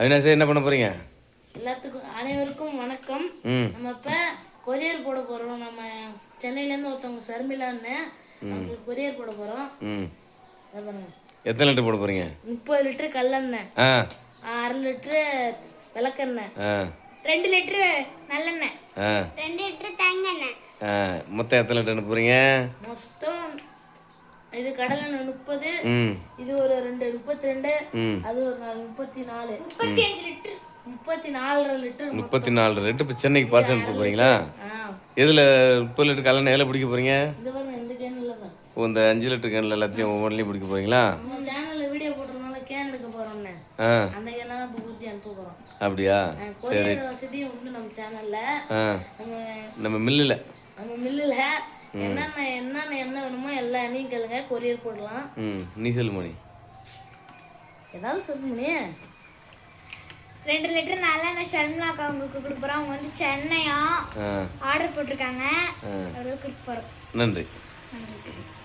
அவினாசி என்ன பண்ண போறீங்க? எல்லாத்துக்கும் அனைவருக்கும் வணக்கம். நம்ம இப்ப கொரியர் போட போறோம். நம்ம சென்னையில இருந்து ஒருத்தவங்க சர்மிலான்னு அவங்களுக்கு கொரியர் போட போறோம். எத்தனை லிட்டர் போட போறீங்க? 30 லிட்டர் கல்லெண்ணெய், 6 லிட்டர் விளக்கெண்ணெய், 2 லிட்டர் நல்லெண்ணெய், 2 லிட்டர் தேங்காய். மொத்தம் எத்தனை லிட்டர் போறீங்க? மொத்தம் இது கடலெண்ணெய் 30, இது ஒரு 32, அது ஒரு 34, 35 லிட்டர், 34 லிட்டர். 34 லிட்டர் இப்போ சென்னைக்கு பார்சல் அனுப்ப போறீங்களா? எதுல 30 லிட்டர் கல்லெண்ணெய் எதில் பிடிக்க போறீங்க? இந்த பாருங்க, இந்த கேன்ல தான். ஓ, இந்த 5 லிட்டர் கேன்ல எல்லாத்தையும் ஒவ்வொன்றிலையும் பிடிக்க போறீங்களா? நம்ம சேனல்ல வீடியோ போடுறதுனால கேன் எடுக்க போறோம்னே, அந்த கேன்ல தான் ஊத்தி அனுப்ப போறோம். அப்படியா? சரி, வசதியும் உண்டு நம்ம சேனல்ல. நம்ம மில்லுல என்னென்ன என்ன வேணுமோ எல்லா எண்ணெயும் கேளுங்க, கொரியர் போடலாம். நீ சொல்லு மணி, ஏதாவது சொல்லு மணி. 2 லிட்டர் நல்லெண்ணெய் ஷர்மிளாக்கா அவங்களுக்கு கொடுக்குறோம். அவங்க வந்து சென்னையா ஆர்டர் போட்டிருக்காங்க, அவங்களுக்கு கொடுக்க போறோம். நன்றி.